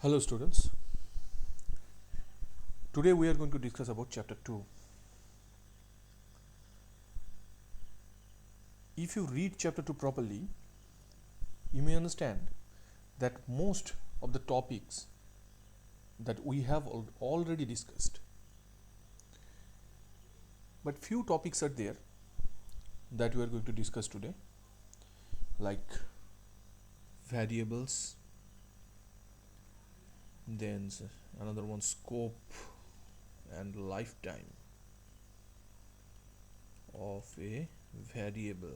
Hello students, today we are going to discuss about chapter 2. If you read chapter 2 properly, you may understand that most of the topics that we have already discussed, but few topics are there that we are going to discuss today, like variables, then another one scope and lifetime of a variable,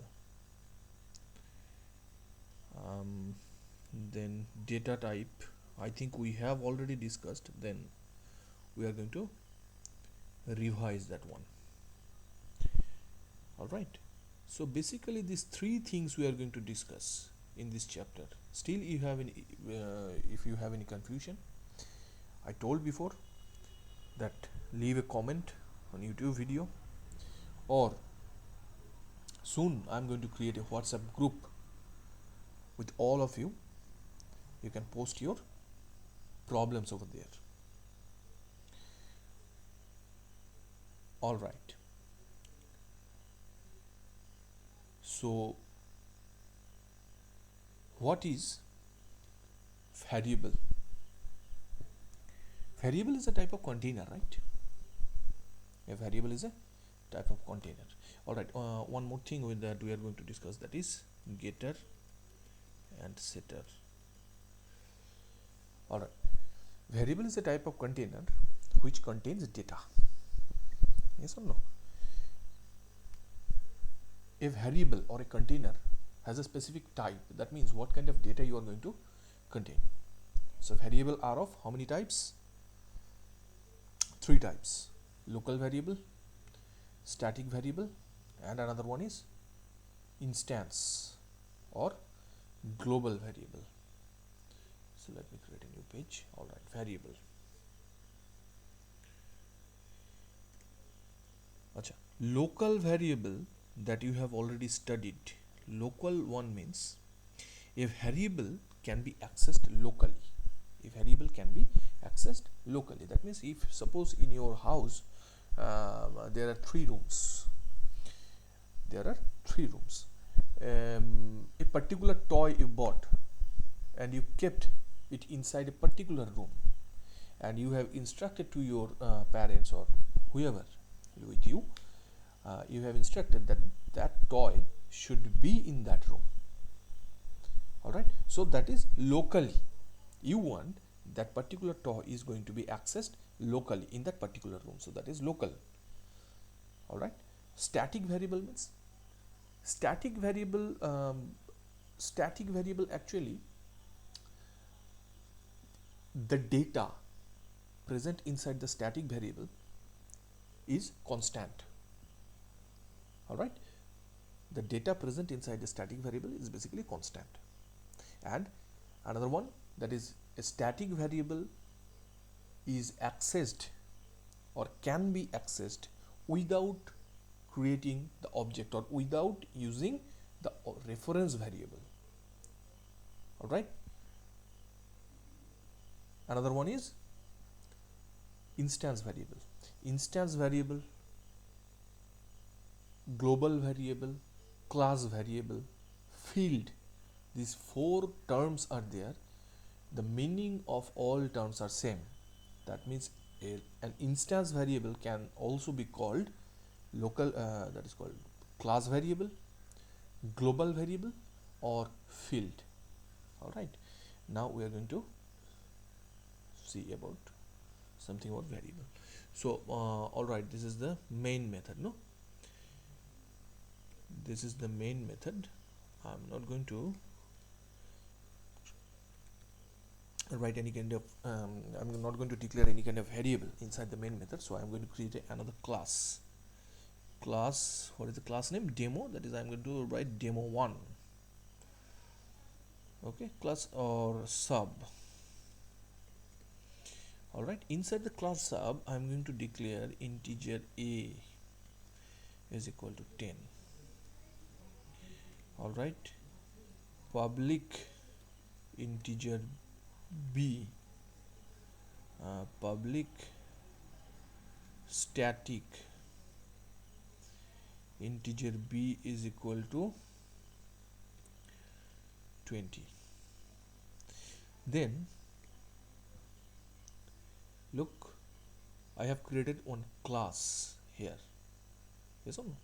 then data type. I think we have already discussed, then we are going to revise that one. All right, so basically these three things we are going to discuss in this chapter. Still you have any if you have any confusion, I told before that leave a comment on YouTube video, or soon I'm going to create a WhatsApp group with all of you. You can post your problems over there. All right, so what is variable? Variable is a type of container, right? A variable is a type of container. All right, one more thing with that we are going to discuss, that is getter and setter. All right, variable is a type of container which contains data. Yes or no? A variable or a container has a specific type. That means what kind of data you are going to contain. So variable are of how many types? Three types: local variable, static variable, and another one is instance or global variable. So let me create a new page. All right, variable. Acha, local variable that you have already studied. Local one means a variable can be accessed locally. A variable can be accessed locally. That means if suppose in your house there are three rooms. A particular toy you bought and you kept it inside a particular room, and you have instructed to your parents or whoever with you, you have instructed that that toy should be in that room. All right, so that is locally. You want that particular toy is going to be accessed locally in that particular room, so that is local. All right, static variable means static variable actually the data present inside the static variable is constant. All right, the data present inside the static variable is basically constant. And another one, that is a static variable is accessed or can be accessed without creating the object or without using the reference variable. All right, another one is instance variable, global variable, class variable, field. These four terms are there. The meaning of all terms are same. That means an instance variable can also be called local, that is called class variable, global variable, or field. All right, now we are going to see about something about variable. So all right, this is the main method. No, this is the main method. I'm not going to write any kind of I'm not going to declare any kind of variable inside the main method, so I'm going to create another class. What is the class name? Demo. That is, I'm going to write demo1. Okay, class or sub. All right, inside the class sub I'm going to declare integer a is equal to 10. All right, public integer b public static integer b is equal to 20. Then look, I have created one class here. Yes or no?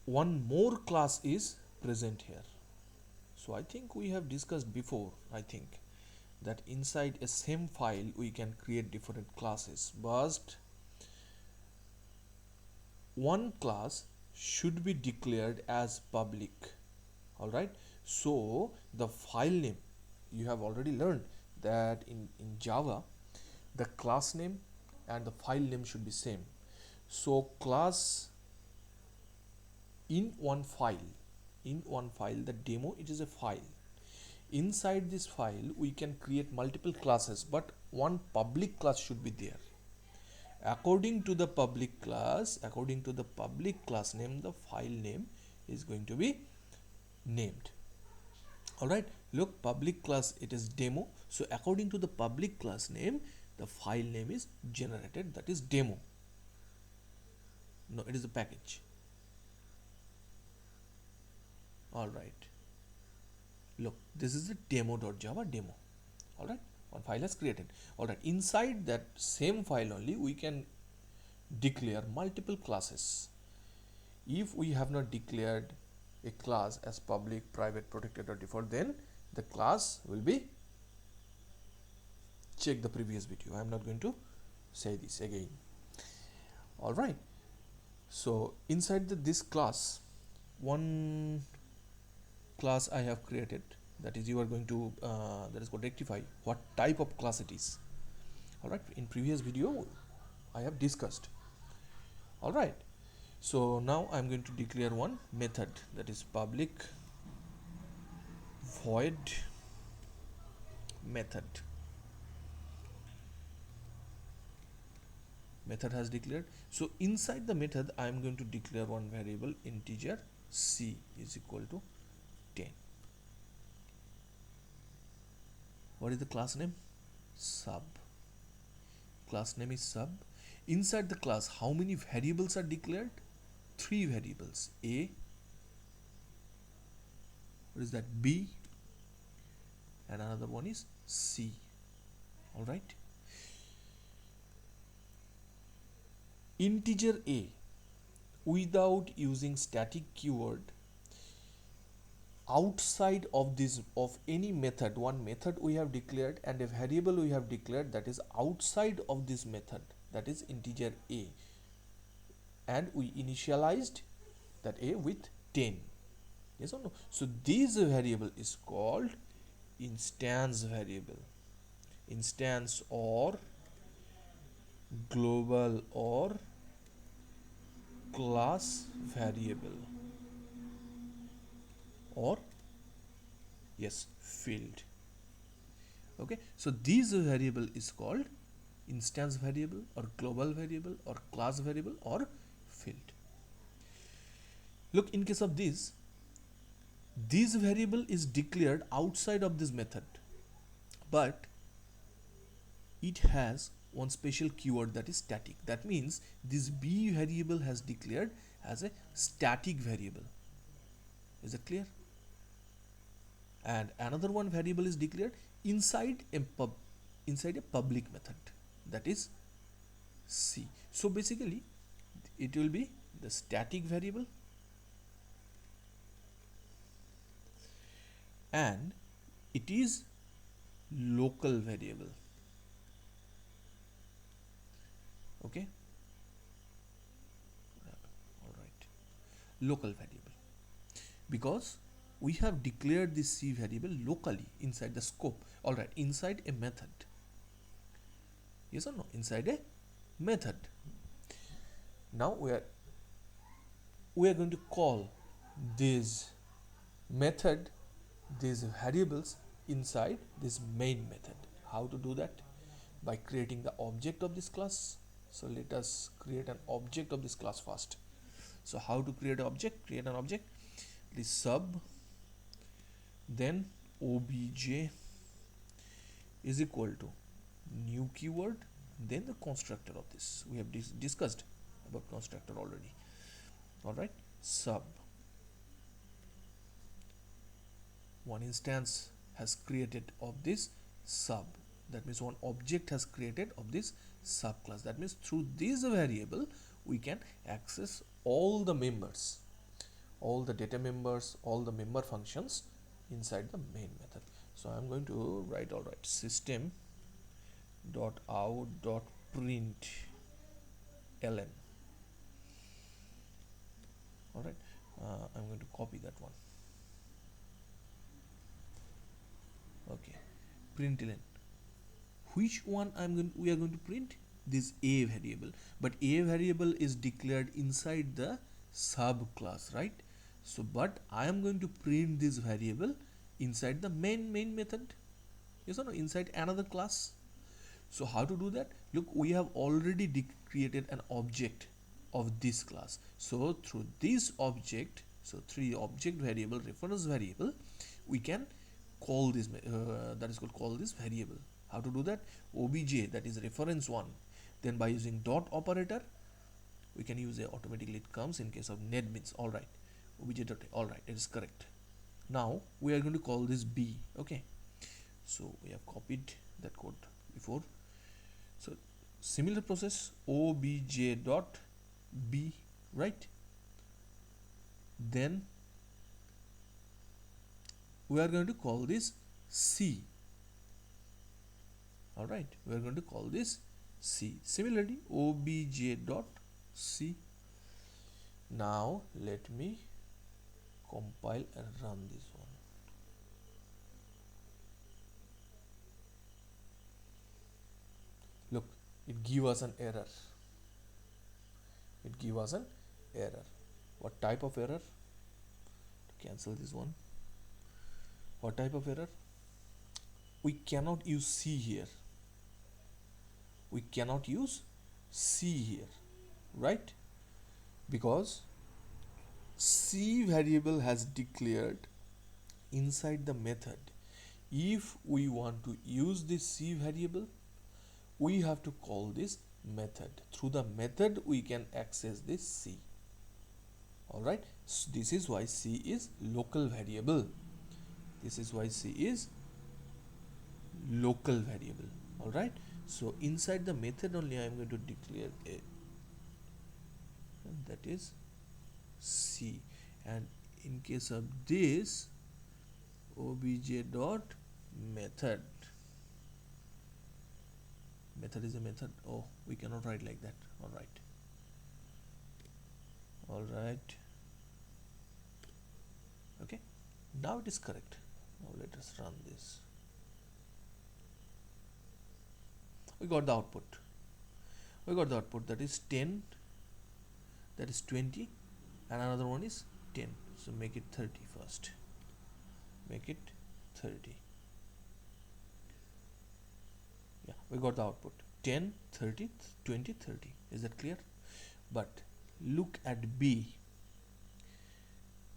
One more class is present here. So I think we have discussed before, I think, that inside a same file we can create different classes, but one class should be declared as public. Alright, so the file name, you have already learned that in Java the class name and the file name should be same. So class in one file, the demo, it is a file. Inside this file we can create multiple classes, but one public class should be there. According to the public class name, the file name is going to be named. Alright, look, public class, it is demo. So according to the public class name, the file name is generated, that is demo. No, it is a package. Alright, look, this is the demo.java demo. Alright, one file is created. Alright, inside that same file only we can declare multiple classes. If we have not declared a class as public, private, protected or default, then the class will be, check the previous video, I am not going to say this again. Alright, so inside this class, one class I have created, that is, you are going to that is called rectify what type of class it is. Alright, in previous video I have discussed. Alright, so now I'm going to declare one method, that is public void method. Method has declared. So inside the method I am going to declare one variable integer c is equal to 10. What is the class name? Sub. Class name is sub. Inside the class, how many variables are declared? 3 variables. A, what is that? B, and another one is C. Alright. Integer A, without using static keyword, outside of this, of any method, one method we have declared and a variable we have declared that is outside of this method, that is integer A, and we initialized that A with 10. Yes or no? So this variable is called instance variable, instance or global or class variable, or yes, field. Okay, so this variable is called instance variable or global variable or class variable or field. Look, in case of this variable is declared outside of this method, but it has one special keyword, that is static. That means this b variable has declared as a static variable. Is it clear? And another one variable is declared inside a public method, that is c. So basically it will be the static variable and it is local variable. Okay, all right, local variable, because we have declared this c variable locally inside the scope. All right, inside a method. Yes or no? Inside a method. Now we are going to call this method, these variables inside this main method. How to do that? By creating the object of this class. So let us create an object of this class first. So how to create an object? Create an object, this sub, then obj is equal to new keyword, then the constructor of this. We have discussed about constructor already. All right, sub. One instance has created of this sub. That means one object has created of this subclass. That means through this variable we can access all the members, all the data members, all the member functions inside the main method. So I'm going to write, all right, system dot out dot print ln. All right, I'm going to copy that one. Okay, println. Which one we are going to print? This a variable, but a variable is declared inside the subclass, right? So but I am going to print this variable inside the main method, yes or no, inside another class. So how to do that? Look, we have already created an object of this class. So through this object, so through object variable, reference variable, we can call this, that is called this variable. How to do that? Obj, that is reference one. Then by using dot operator, we can use it automatically. It comes in case of netbeans. All right, obj dot. All right, it is correct. Now we are going to call this b. Okay, so we have copied that code before. So similar process, obj dot b, right? Then we are going to call this c. All right, we are going to call this c. Similarly, obj dot c. Now let me compile and run this one. Look, it gives us an error. It gives us an error. What type of error? To cancel this one. What type of error? We cannot use c here. We cannot use c here, right? Because c variable has declared inside the method. If we want to use this c variable, we have to call this method. Through the method we can access this c. All right, so this is why c is local variable. This is why c is local variable. All right, so inside the method only I am going to declare a, and that is c. And in case of this, obj dot method. Method is a method. Oh, we cannot write like that. All right. All right. Okay. Now it is correct. Now let us run this. We got the output. We got the output, that is 10, that is 20, and another one is 10. So make it 30 first. Make it 30. Yeah, we got the output 10, 30, 20, 30. Is that clear? But look at B.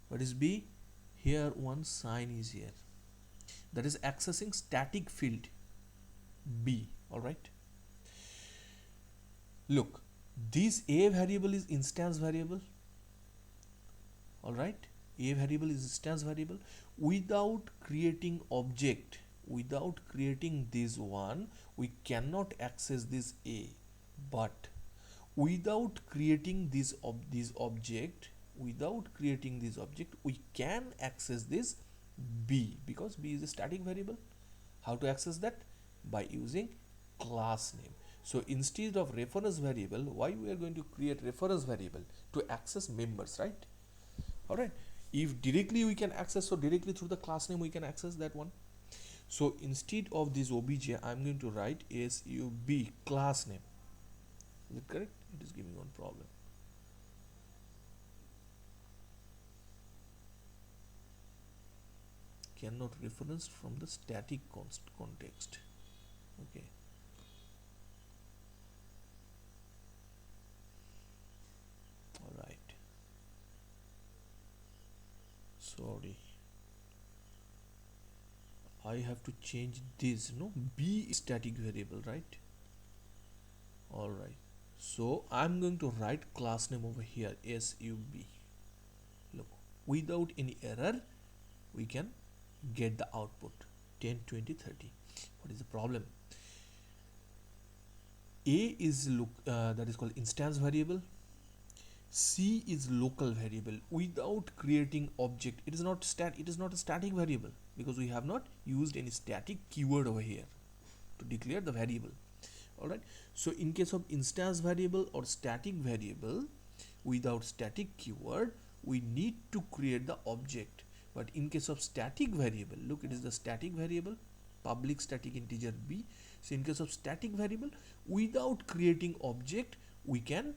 What is B? Here one sign is here. That is accessing static field B. All right. Look, this a variable is instance variable. All right, a variable is instance variable. Without creating object, without creating this one, we cannot access this a. But without creating this object, we can access this b, because b is a static variable. How to access that? By using class name. So instead of reference variable, why we are going to create reference variable? To access members, right? All right, if directly we can access, so directly through the class name we can access that one. So instead of this obj, I'm going to write sub class name. Is it correct? It is giving one problem. Cannot reference from the static context. Okay. All right. Sorry. I have to change this. No, b is static variable, right? All right, so I'm going to write class name over here, sub. Look, without any error we can get the output 10, 20, 30. What is the problem? A is that is called instance variable. C is local variable without creating object. It is not a static variable because we have not used any static keyword over here to declare the variable. All right, so in case of instance variable or static variable without static keyword, we need to create the object. But in case of static variable, look, it is the static variable, public static integer b. So in case of static variable without creating object, we can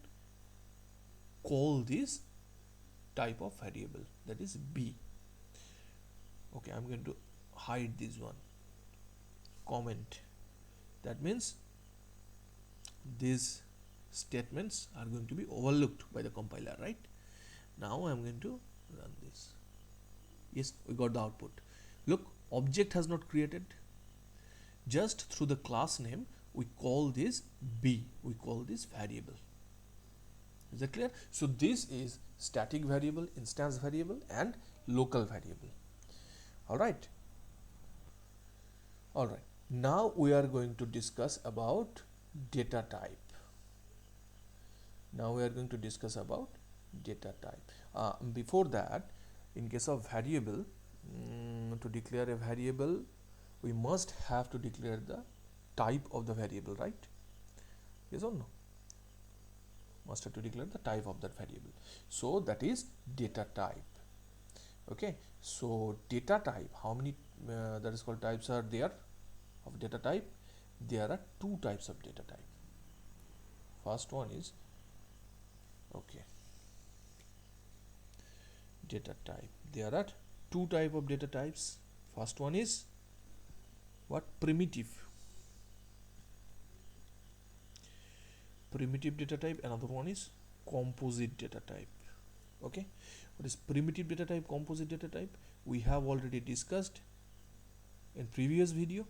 call this type of variable, that is b. Okay, I'm going to hide this one, comment. That means these statements are going to be overlooked by the compiler, right? Now I'm going to run this. Yes, we got the output. Look, object has not created. Just through the class name we call this b, we call this variable. Is that clear? So this is static variable, instance variable and local variable. All right. All right. Now we are going to discuss about data type. Now we are going to discuss about data type. Before that, in case of variable, to declare a variable, we must have to declare the type of the variable, right? Yes or no? Must have to declare the type of that variable. So that is data type. Okay, so data type, how many that is called types are there of data type? There are two types of data type. First one is, okay, data type. There are two type of data types. First one is what? Primitive data type. Another one is composite data type. Okay, what is primitive data type, composite data type? We have already discussed in previous video,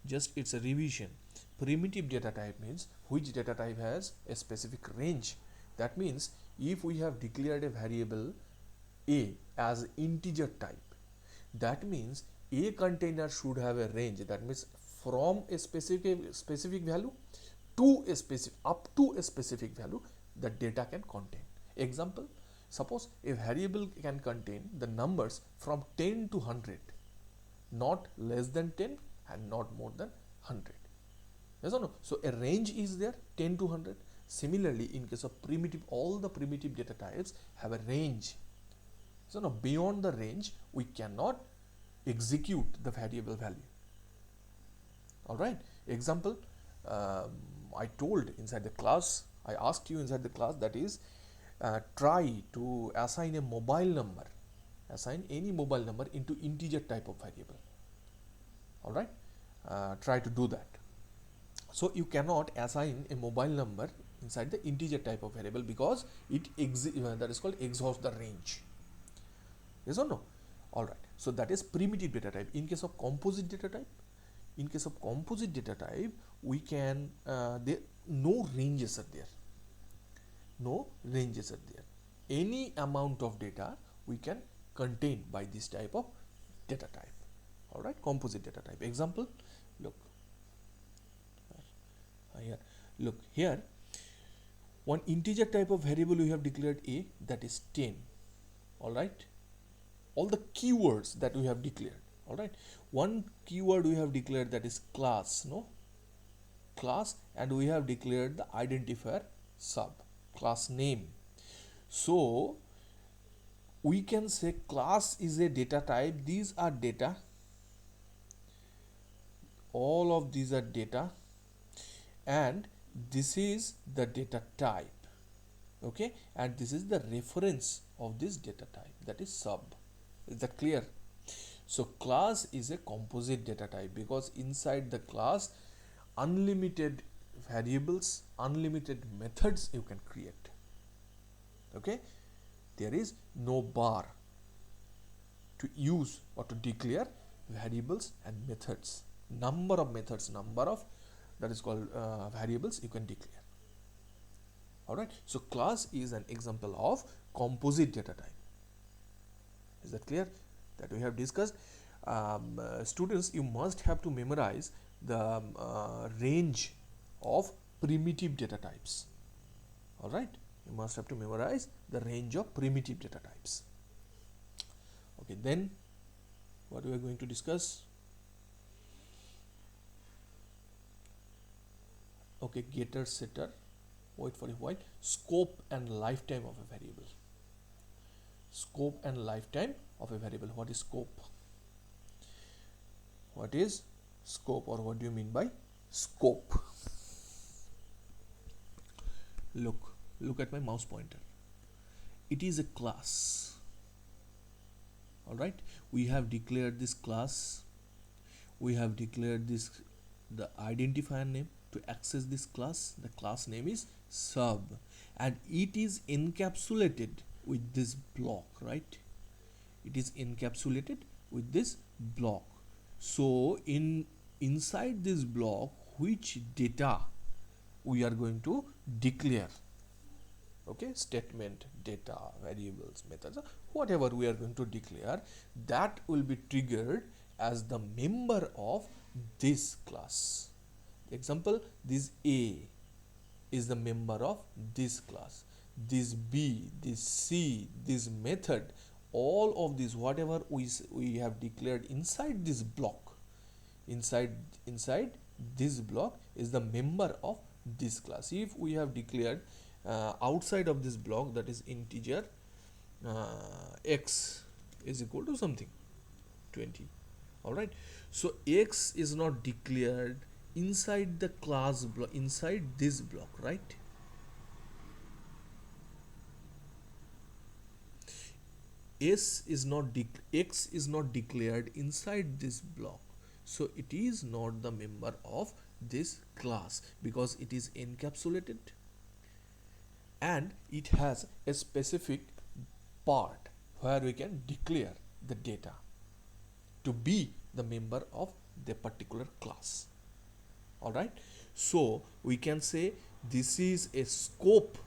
just it's a revision. Primitive data type means which data type has a specific range. That means if we have declared a variable a as integer type, that means a container should have a range. That means from a specific value to a specific, up to a specific value, the data can contain. Example, suppose a variable can contain the numbers from 10 to 100, not less than 10 and not more than 100. Yes or no? So a range is there, 10 to 100. Similarly, in case of primitive, all the primitive data types have a range. So now beyond the range, we cannot execute the variable value. All right. Example, I told inside the class, I asked you inside the class, that is, try to assign a mobile number, assign any mobile number into integer type of variable. All right. Try to do that. So you cannot assign a mobile number inside the integer type of variable because it that is called exhausts the range. Yes or no? All right. So that is primitive data type. In case of composite data type, we can no ranges are there. No ranges are there. Any amount of data we can contain by this type of data type. All right, composite data type. Example, look here. Look here. One integer type of variable we have declared a, that is 10. All right. All the keywords that we have declared. All right. One keyword we have declared, that is class. No, class, and we have declared the identifier sub, class name. So we can say class is a data type. These are data. All of these are data, and this is the data type. Okay, and this is the reference of this data type, that is sub. Is that clear? So class is a composite data type because inside the class, unlimited variables, unlimited methods you can create. Okay, there is no bar to use or to declare variables and methods, number of methods, number of, that is called variables you can declare. Alright, so class is an example of composite data type. Is that clear? That we have discussed. Students, you must have to memorize the range of primitive data types. Alright, you must have to memorize the range of primitive data types. Okay, then what we are going to discuss? Okay, getter, setter, wait for a while. Scope and lifetime of a variable. Scope and lifetime of a variable. What is scope? What is scope, or what do you mean by scope? Look at my mouse pointer. It is a class. Alright, we have declared this class. We have declared this, the identifier name. To access this class, the class name is sub, and it is encapsulated with this block, right? It is encapsulated with this block. So inside this block, which data we are going to declare? Okay, statement, data, variables, methods, whatever we are going to declare, that will be triggered as the member of this class. Example, this A is the member of this class, this B, this C, this method, all of these, whatever we have declared inside this block, inside this block is the member of this class. If we have declared outside of this block, that is integer x is equal to something 20. All right, so x is not declared inside the class block, inside this block, right? X is not declared inside this block, so it is not the member of this class because it is encapsulated and it has a specific part where we can declare the data to be the member of the particular class. All right, so we can say this is a scope.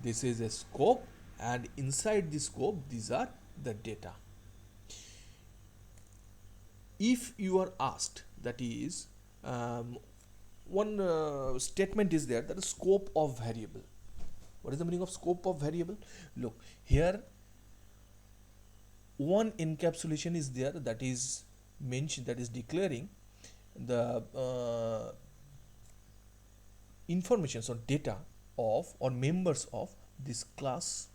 This is a scope, and inside the scope, these are the data. If you are asked, that is, one statement is there, that is scope of variable. What is the meaning of scope of variable? Look here, one encapsulation is there, that is mentioned, that is declaring the informations or data of or members of this class.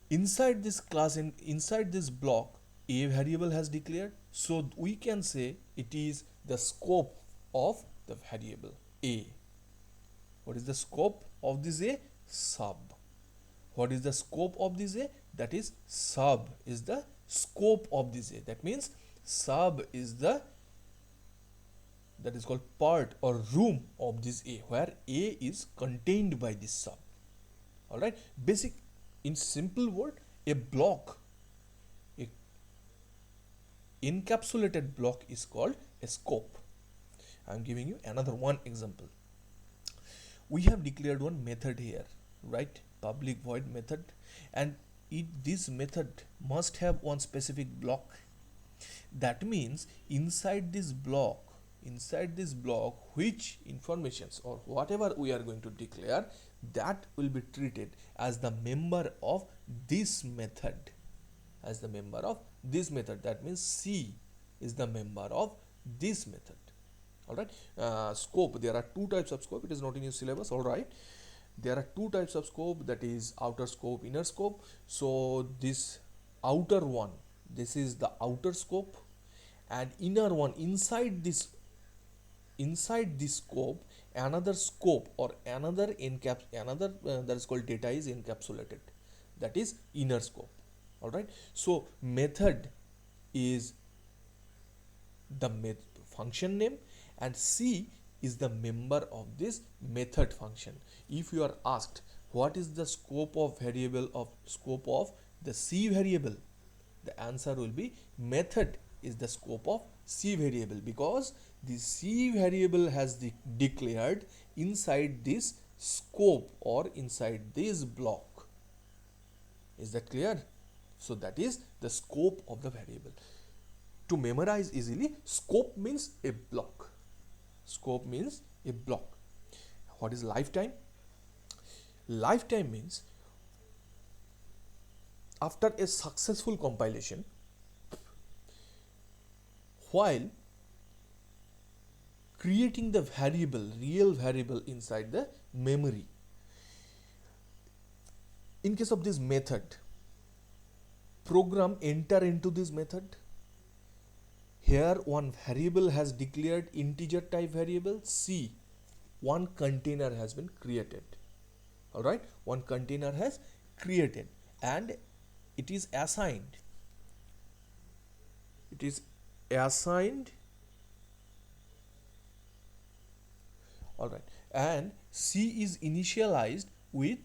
Inside this class, inside this block, a variable has declared, so we can say it is the scope of the variable a. What is the scope of this a? Sub. What is the scope of this a? That is sub is the scope of this a. That means sub is the, that is called part or room of this a, where a is contained by this sub. All right, basic, in simple word, a block, a encapsulated block is called a scope. I am giving you another one example. We have declared one method here, right? Public void method, and this method must have one specific block. That means inside this block, which informations or whatever we are going to declare, that will be treated as the member of this method, as the member of this method. That means C is the member of this method. All right, scope, there are two types of scope. It is not in your syllabus. All right, there are two types of scope, that is outer scope, inner scope. So this outer one, this is the outer scope, and inner one, inside this scope, another scope or another that is called data is encapsulated, that is inner scope. All right, so method is the function name, and C is the member of this method function. If you are asked what is the scope of variable, of scope of the C variable, The answer will be method is the scope of C variable, because the C variable has declared inside this scope or inside this block. Is that clear? So that is the scope of the variable. To memorize easily, scope means a block. Scope means a block. What is lifetime? Lifetime means after a successful compilation, while creating the variable, real variable inside the memory. In case of this method, program enter into this method. Here one variable has declared integer type variable C. One container has been created. Alright, one container has created and it is assigned. It is assigned. Alright, and C is initialized with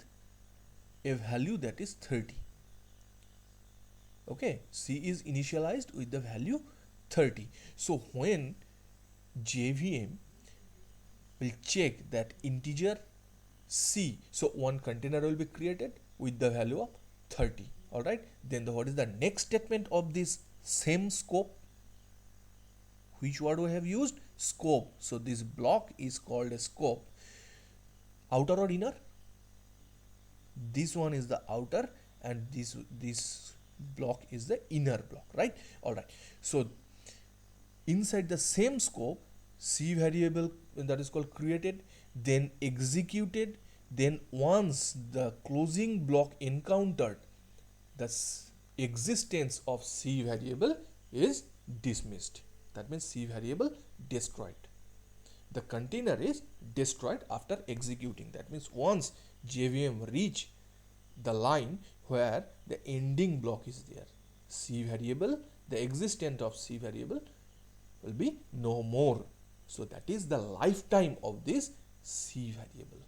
a value that is 30. Okay, C is initialized with the value 30. So when JVM will check that integer C, so one container will be created with the value of 30. Alright, then what is the next statement of this same scope? Which word we have used? Scope. So this block is called a scope. Outer or inner? This one is the outer and this block is the inner block, right? Alright, so inside the same scope, C variable that is called created, then executed, then once the closing block encountered, the existence of C variable is dismissed. That means C variable destroyed. The container is destroyed after executing. That means once JVM reach the line where the ending block is there, C variable, the existence of C variable will be no more. So that is the lifetime of this C variable.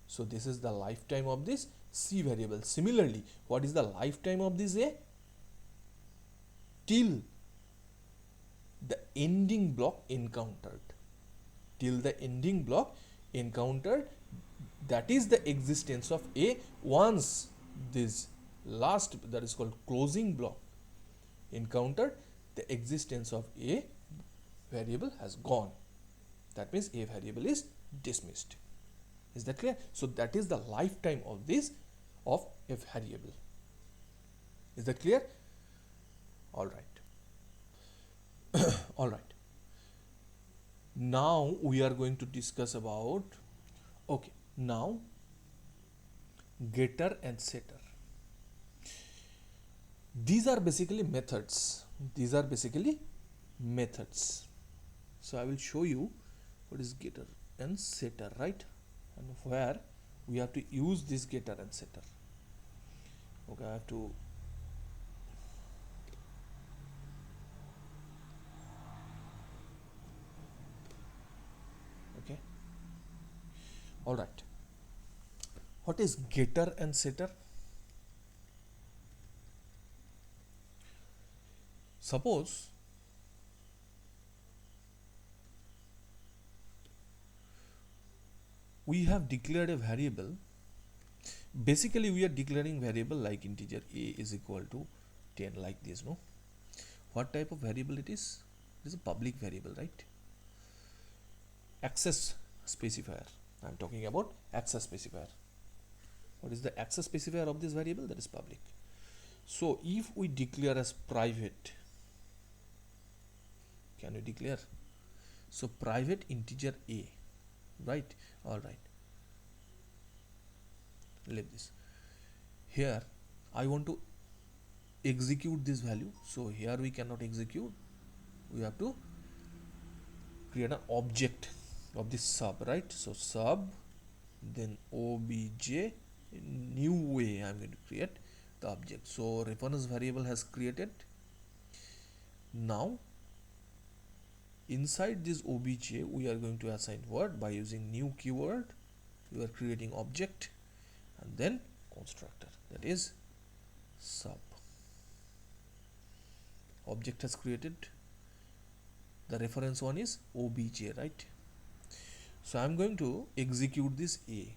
So this is the lifetime of this C variable. Similarly, what is the lifetime of this A? Till the ending block encountered. Till the ending block encountered, that is the existence of A. Once this last, that is called closing block, encountered, the existence of A variable has gone. That means A variable is dismissed. Is that clear? So that is the lifetime of this of a variable. Is that clear? All right. All right. Now we are going to discuss about, okay, now getter and setter. These are basically methods. These are basically methods. So I will show you what is getter and setter, right? And where we have to use this getter and setter. Okay, I have to okay. All right. What is getter and setter? Suppose we have declared a variable. Basically we are declaring variable like integer A is equal to 10, like this, no? What type of variable it is? It is a public variable, right? Access specifier. I am talking about access specifier. What is the access specifier of this variable? That is public. So if we declare as private, can we declare? So private integer A, right? All right. Leave this. Here I want to execute this value. So here we cannot execute. We have to create an object of this sub, right? So sub, then obj, new way I'm going to create the object. So reference variable has created. Now inside this obj we are going to assign word by using new keyword. We are creating object and then constructor, that is sub. object has created. The reference one is obj, right? So I'm going to execute this a.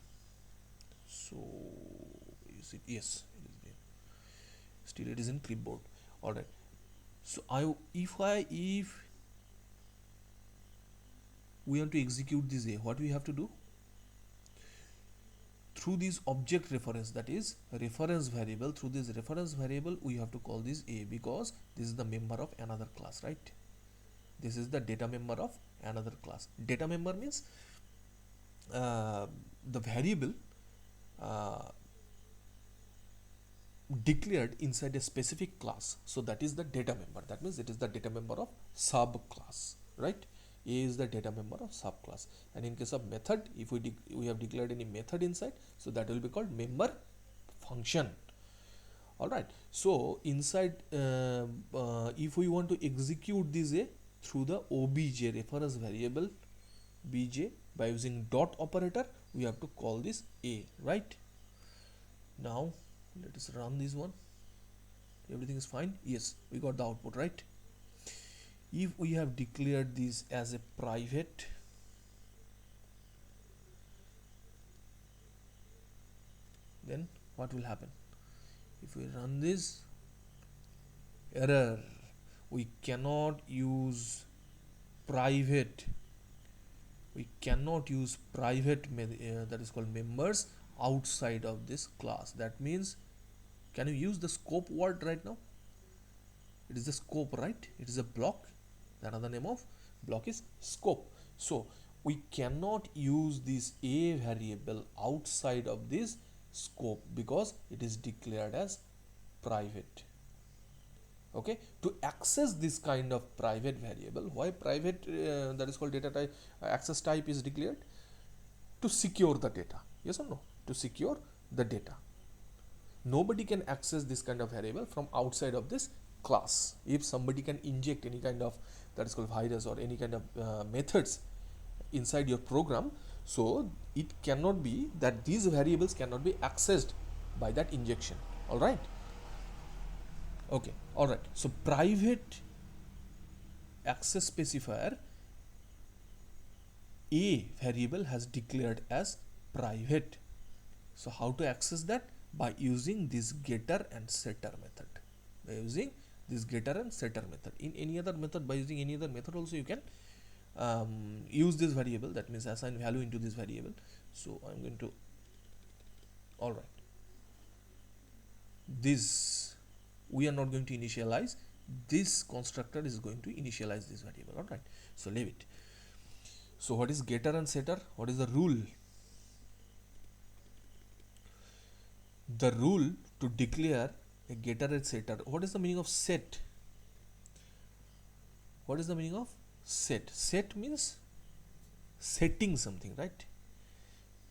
So is it? Yes, it is there. Still it is in clipboard. All right. So if we want to execute this a, what we have to do? Through this object reference, that is reference variable, through this reference variable we have to call this a, because this is the member of another class, right? This is the data member of another class. Data member means the variable uh, declared inside a specific class. So that is the data member. That means it is the data member of subclass, right? A is the data member of subclass. And in case of method, if we have declared any method inside, so that will be called member function. All right. So inside, if we want to execute this a through the obj reference variable bj by using dot operator, we have to call this a, right? Now let us run this one. Everything is fine. Yes, we got the output, right? If we have declared this as a private, then what will happen? If we run this, error, we cannot use private, that is called members outside of this class. That means, can you use the scope word right now? It is the scope, right? It is a block. Another name of block is scope. So we cannot use this a variable outside of this scope because it is declared as private. Okay, to access this kind of private variable, why private, that is called data type, access type is declared to secure the data. Yes or no? To secure the data. Nobody can access this kind of variable from outside of this class. If somebody can inject any kind of, that is called virus, or any kind of methods inside your program, so it cannot be that these variables cannot be accessed by that injection. All right. Okay. All right. So private access specifier a variable has declared as private. So how to access that? By using this getter and setter method. By using this getter and setter method. In any other method, by using any other method also you can use this variable, that means assign value into this variable. So I'm going to, all right, this we are not going to initialize, this constructor is going to initialize this variable. All right, so leave it. So what is getter and setter? What is the rule? The rule to declare a getter and setter. What is the meaning of set? What is the meaning of set? Set means setting something, right?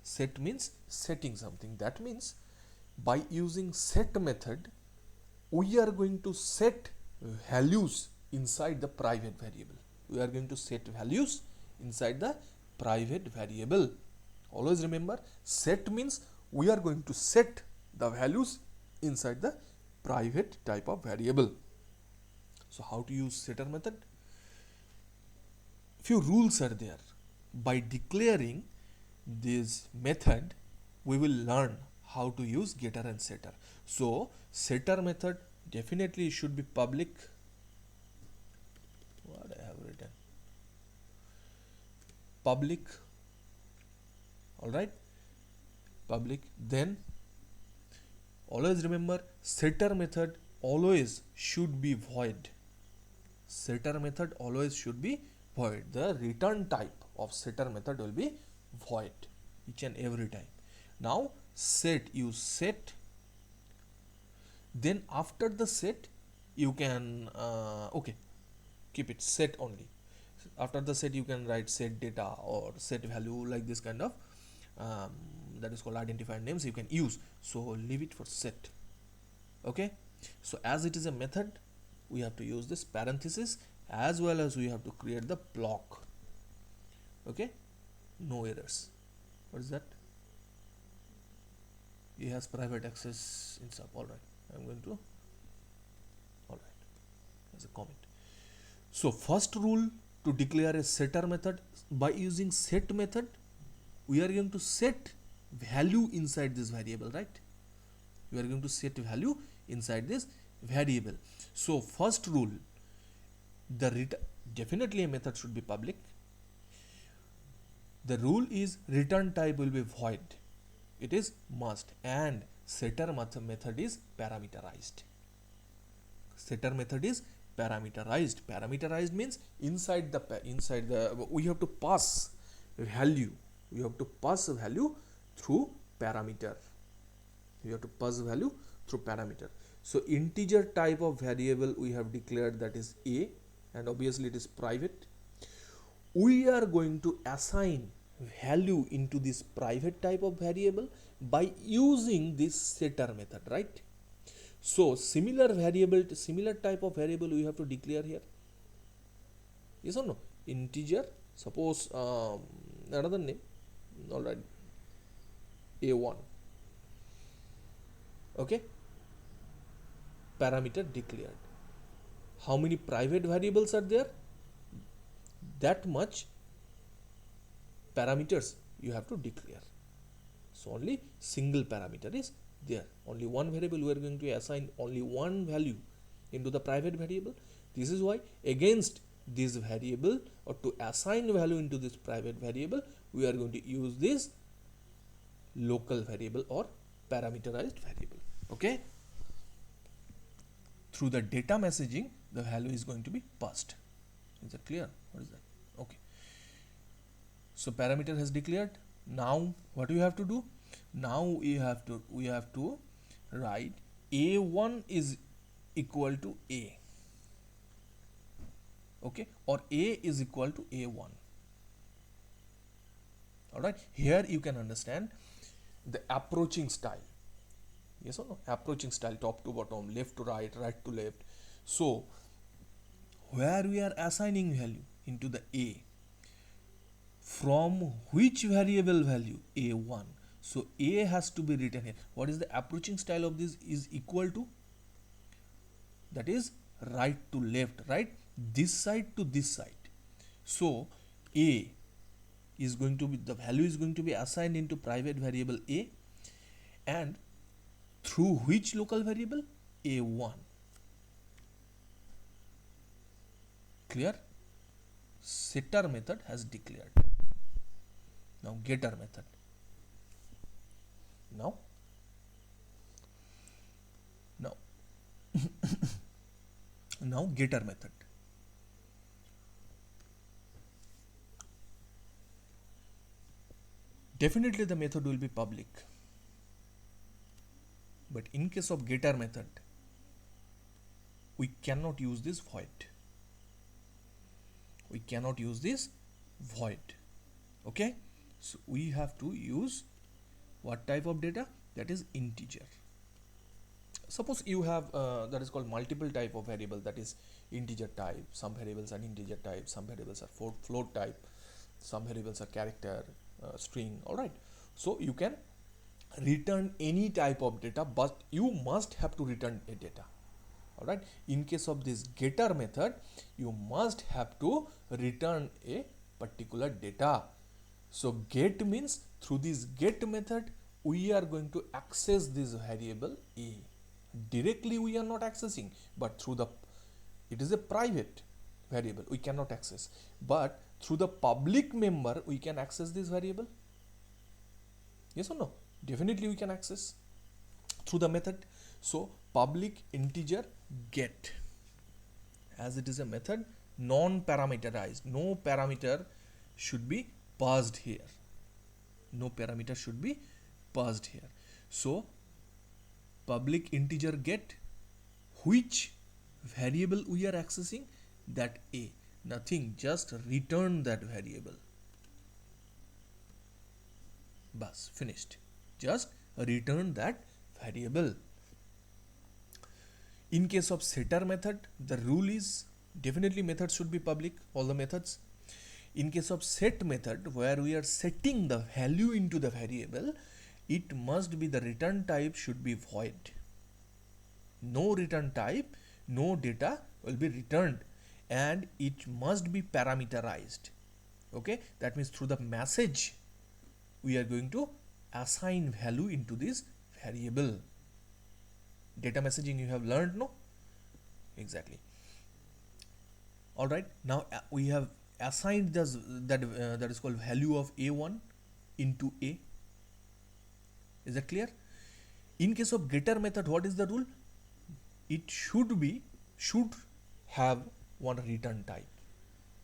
Set means setting something. That means by using set method, we are going to set values inside the private variable. We are going to set values inside the private variable. Always remember, set means we are going to set the values inside the private type of variable. So how to use setter method? Few rules are there. By declaring this method, we will learn how to use getter and setter. So setter method definitely should be public. What I have written? Public. All right, public. Then always remember, setter method always should be void. Setter method always should be void. The return type of setter method will be void each and every time. Now set, use set. Then after the set, you can okay, keep it set only. After the set, you can write set data or set value, like this kind of that is called identifier names you can use. So leave it for set. Okay, so as it is a method, we have to use this parenthesis, as well as we have to create the block. Okay, no errors. What is that? It has private access in sub. All right, I'm going to, all right, as a comment. So first rule to declare a setter method, by using set method, we are going to set value inside this variable, right? We are going to set value inside this variable. So first rule, definitely a method should be public. The rule is return type will be void. It is must, and setter method is parameterized. Setter method is parameterized. Parameterized means inside the we have to pass value. We have to pass value through parameter. We have to pass value through parameter. So integer type of variable we have declared, that is a, and obviously it is private. We are going to assign value into this private type of variable by using this setter method, right? So similar type of variable we have to declare here. Yes or no? Integer, suppose another name, alright, a1. Okay, parameter declared. How many private variables are there? That much parameters you have to declare. So only single parameter is there. Only one variable we are going to assign only one value into the private variable. This is why against this variable, or to assign value into this private variable, we are going to use this local variable or parameterized variable. Okay, through the data messaging the value is going to be passed. Is that clear? What is that? Okay, so parameter has declared. Now what we have to do? Now we have to write a1 is equal to a, okay, or a is equal to a1. All right, here you can understand the approaching style. Yes or no? Approaching style, top to bottom, left to right, right to left. So where we are assigning value into the a, from which variable value? a1. So a has to be written here. What is the approaching style of this? Is equal to, that is right to left, right? This side to this side. So a is going to be, the value is going to be assigned into private variable a, and through which local variable? a1. Clear? Setter method has declared. Now getter method. Now now getter method. Definitely the method will be public, but in case of getter method we cannot use this void. We cannot use this void. Okay, so we have to use what type of data? That is integer. Suppose you have that is called multiple type of variable, that is integer type. Some variables are integer type, some variables are float type, some variables are character, string. All right, so you can return any type of data, but you must have to return a data. All right, in case of this getter method you must have to return a particular data. So get means, through this get method we are going to access this variable a. Directly we are not accessing, but through the, it is a private variable, we cannot access, but through the public member we can access this variable. Yes or no? Definitely we can access through the method. So public integer get, as it is a method, non-parameterized, no parameter should be passed here. No parameter should be passed here. So public integer get, which variable we are accessing? That a. Nothing, just return that variable. Bas, finished. Just return that variable. In case of setter method, the rule is definitely methods should be public, all the methods. In case of set method, where we are setting the value into the variable, it must be, the return type should be void. No return type, no data will be returned, and it must be parameterized. Okay, that means through the message we are going to assign value into this variable. Data messaging you have learned, no? Exactly. All right, now we have assigned this, that is called value of a1 into a. Is that clear? In case of getter method, what is the rule? It should have one return type.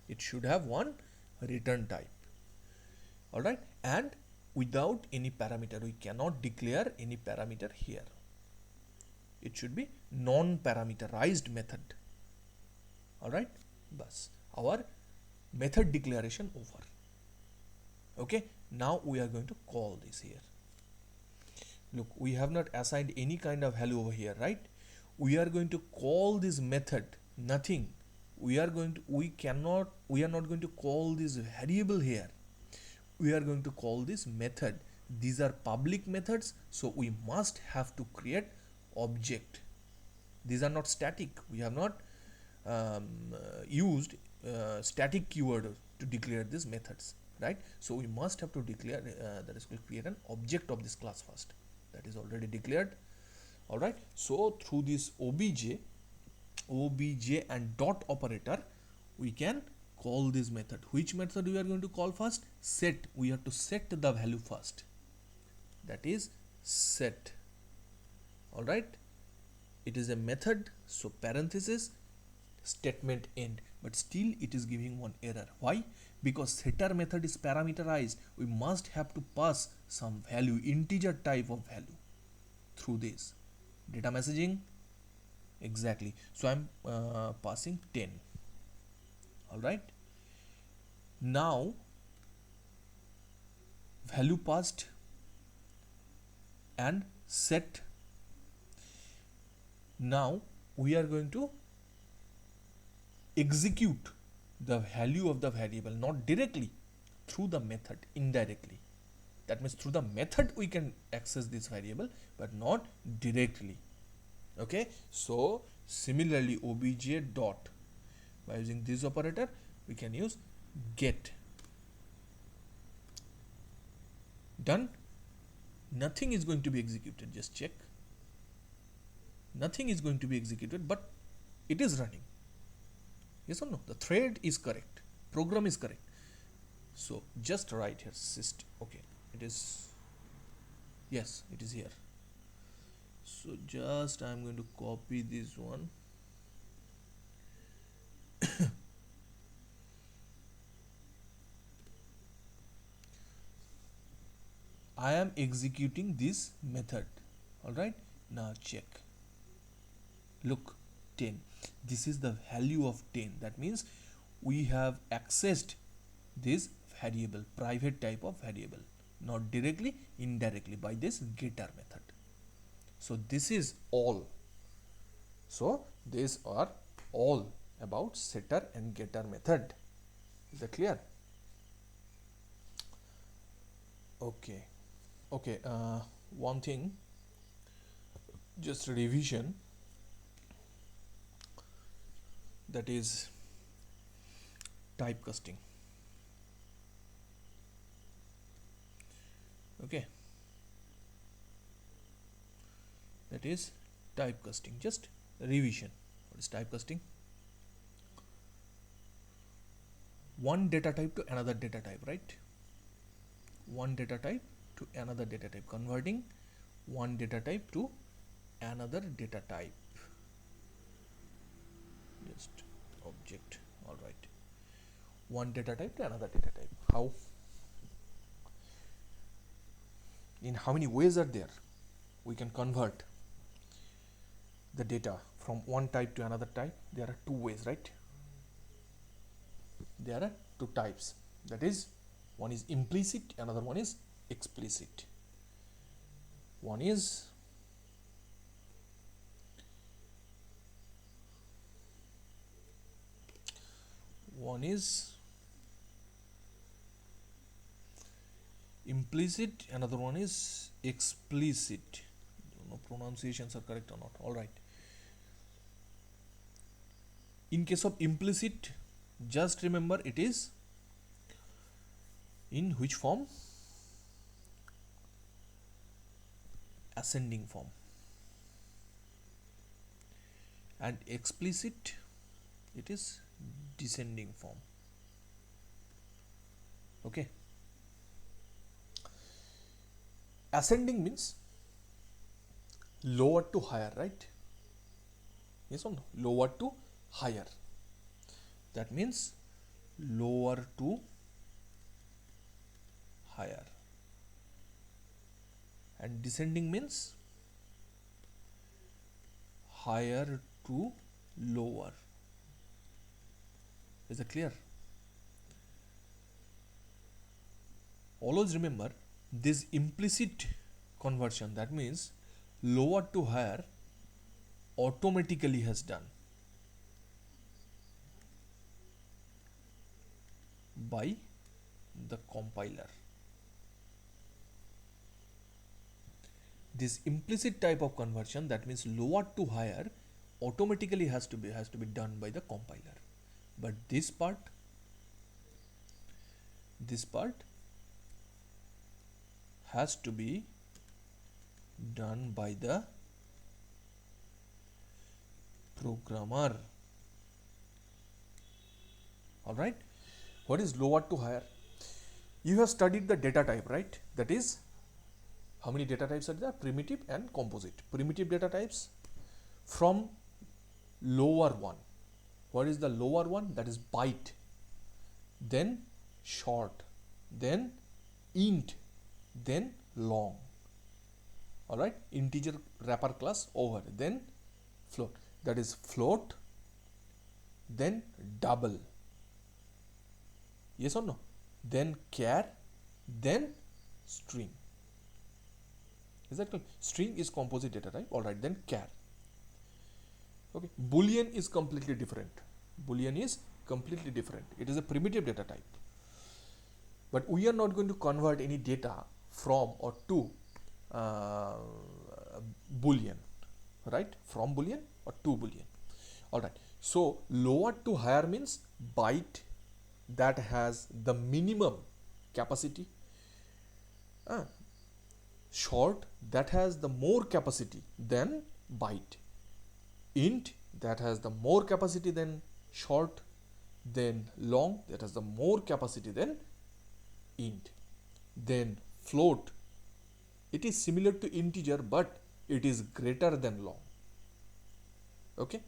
It should have one return type. All right, and without any parameter, we cannot declare any parameter here. It should be non-parameterized method. All right, bas our method declaration over. Okay, now we are going to call this here. Look, we have not assigned any kind of value over here, right? We are going to call this method nothing. We are not going to call this variable here. We are going to call this method. These are public methods, so we must have to create object. These are not static. We have not used static keyword to declare these methods, right? So we must have to declare that is called create an object of this class first. That is already declared. All right, so through this obj and dot operator, we can call this method. Which method we are going to call first? Set. We have to set the value first. That is set. All right, it is a method, so parenthesis statement end, but still it is giving one error. Why? Because setter method is parameterized. We must have to pass some value, integer type of value through this data messaging. Exactly, so I'm passing 10. All right, now value passed and set. Now we are going to execute the value of the variable, not directly, through the method, indirectly. That means through the method we can access this variable, but not directly. Okay, so similarly obj dot, by using this operator we can use get. Done. Nothing is going to be executed. Just check. Nothing is going to be executed, but it is running. Yes or no? The thread is correct, program is correct. So just write here syst. Okay, it is, yes, it is here. So just I'm going to copy this one. I am executing this method. All right, now check. Look, 10. This is the value of 10. That means we have accessed this variable, private type of variable, not directly, indirectly, by this getter method. So this is all. So these are all about setter and getter method. Is that clear? Okay. Okay, one thing, just revision, that is typecasting. Okay, that is typecasting. Just revision. What is typecasting? One data type to another data type, right? One data type to another data type, converting one data type to another data type. Just object. All right, one data type to another data type. How? In how many ways are there? We can convert the data from one type to another type. There are two ways, right? There are two types. That is, one is implicit, another one is explicit. One is implicit, another one is explicit. Don't know pronunciations are correct or not. All right, In case of implicit, just remember it is in which form? Ascending form. And explicit, it is descending form. Okay. Ascending means lower to higher, right? Yes or no? Lower to higher. That means lower to higher. And descending means higher to lower. Is it clear? Always remember this implicit conversion, that means lower to higher automatically has done by the compiler. This implicit type of conversion, that means lower to higher, automatically has to be done by the compiler. But this part has to be done by the programmer. All right. What is lower to higher? You have studied the data type, right? That is, how many data types are there? Primitive and composite. Primitive data types from lower one. What is the lower one? That is byte, then short, then int, then long. All right. Integer wrapper class over, then float. That is float, then double. Yes or no? Then char, then string. Is that correct? String is composite data type. All right. Then char. Okay. Boolean is completely different. Boolean is completely different. It is a primitive data type. But we are not going to convert any data from or to Boolean, right? From Boolean or to Boolean. All right. So lower to higher means byte that has the minimum capacity. Short that has the more capacity than byte. Int that has the more capacity than short. Then long that has the more capacity than int. Then float, it is similar to integer but it is greater than long. Okay.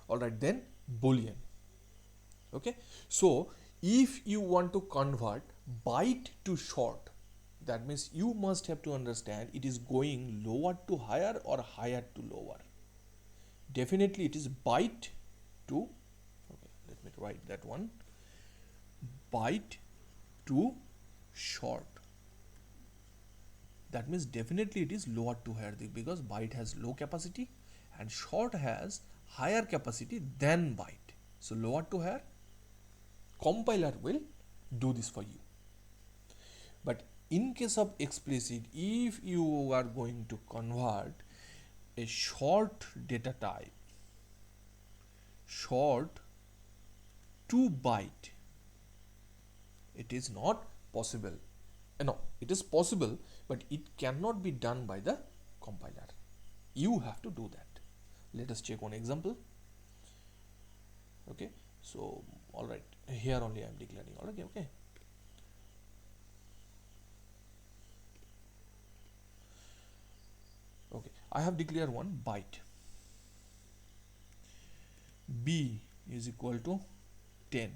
All right. Then Boolean. Okay. So if you want to convert byte to short, that means you must have to understand it is going lower to higher or higher to lower. Definitely it is byte to, okay, let me write that one, byte to short. That means definitely it is lower to higher, because byte has low capacity and short has higher capacity than byte. So lower to higher, compiler will do this for you. But in case of explicit, if you are going to convert a short data type, short to byte, it is not possible. No, it is possible, but it cannot be done by the compiler. You have to do that. Let us check one example. Okay, so all right, here only I am declaring. All right, okay. Okay, I have declared one byte. B is equal to 10.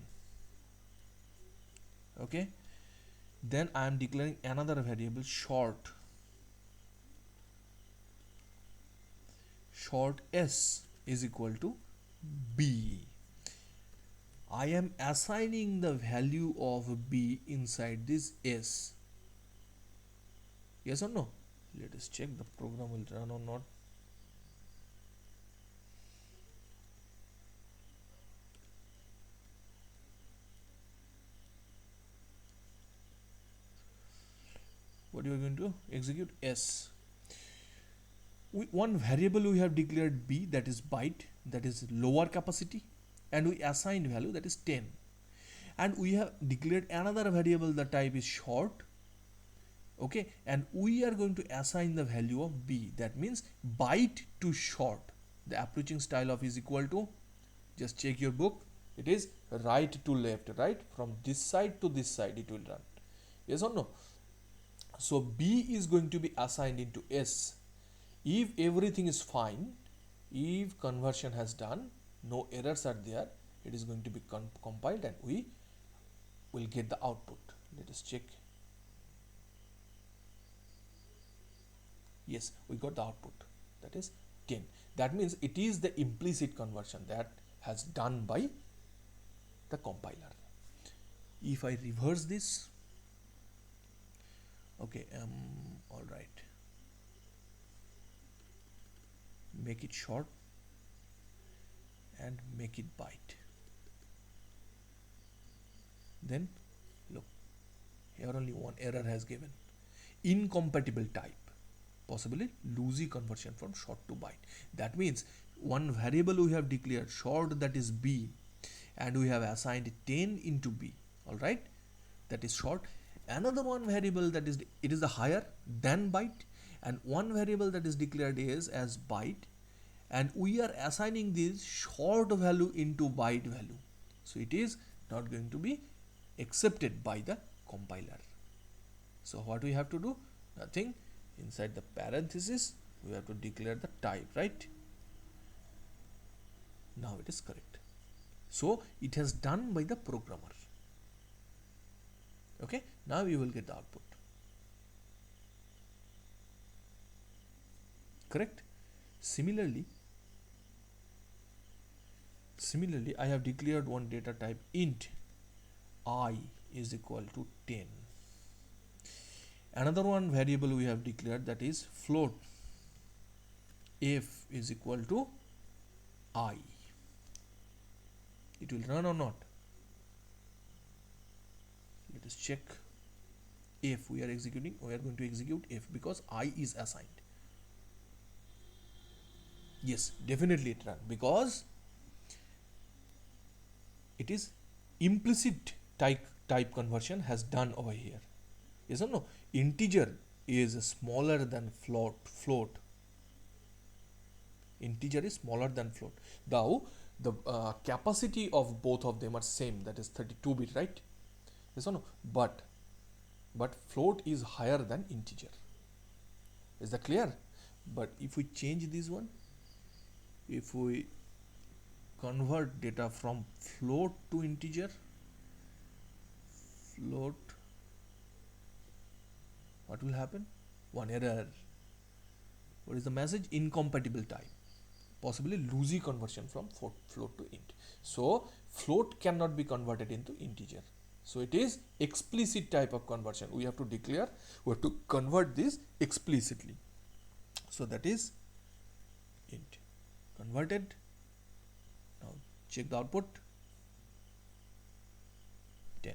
Okay, then I am declaring another variable short. Short s is equal to b. I am assigning the value of b inside this s. Yes or no? Let us check the program will run or not. What you are going to execute? S. one variable we have declared b, that is byte, that is lower capacity, and we assigned value that is 10, and we have declared another variable, the type is short. Okay, and we are going to assign the value of b, that means byte to short. The approaching style of is equal to, just check your book, it is right to left, right, from this side to this side it will run, yes or no. So b is going to be assigned into s. If everything is fine, if conversion has done, no errors are there, it is going to be compiled and we will get the output. Let us check. Yes, we got the output, that is 10. That means it is the implicit conversion that has done by the compiler. If I reverse this, okay, all right, make it short and make it byte. Then look, here only one error has given, incompatible type, possibly loosey conversion from short to byte. That means one variable we have declared short, that is b, and we have assigned 10 into b, all right, that is short. Another one variable that is, it is the higher than byte, and one variable that is declared is as byte, and we are assigning this short value into byte value, so it is not going to be accepted by the compiler. So what we have to do? Nothing. Inside the parenthesis we have to declare the type, right? Now it is correct. So it has done by the programmer. Okay, now you will get the output. Correct? Similarly, I have declared one data type int I is equal to 10. Another one variable we have declared, that is float f is equal to I. It will run or not? Let us check. If we are executing, we are going to execute f because I is assigned. Yes, definitely it ran because it is implicit type conversion has done over here. Yes or no? Integer is smaller than float. Integer is smaller than float. Now the capacity of both of them are same, that is 32 bit, right? Yes or no? But float is higher than integer. Is that clear? But if we change this one, if we convert data from float to integer, float, what will happen? One error. What is the message? Incompatible type, possibly loosey conversion from float to int. So float cannot be converted into integer. So it is explicit type of conversion. We have to declare, we have to convert this explicitly. So that is int converted. Now check the output, 10.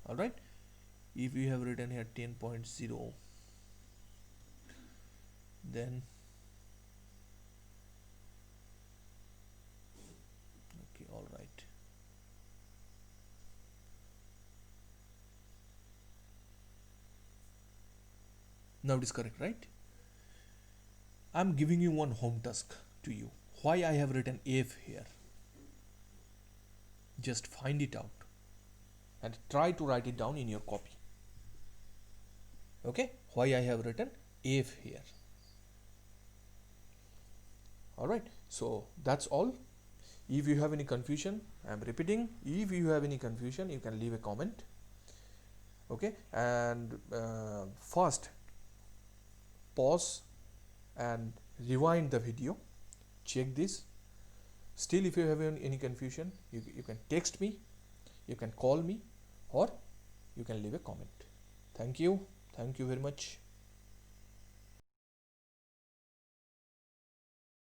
All right. If we have written here 10.0, then okay, all right. Now it is correct, right? I'm giving you one home task to you. Why I have written f here? Just find it out and try to write it down in your copy. Okay, why I have written f here. All right, so that's all. If you have any confusion, I'm repeating, if you have any confusion, you can leave a comment. Okay, and first pause and rewind the video, check this. Still, if you have any confusion, you can text me, you can call me, or you can leave a comment. Thank you very much.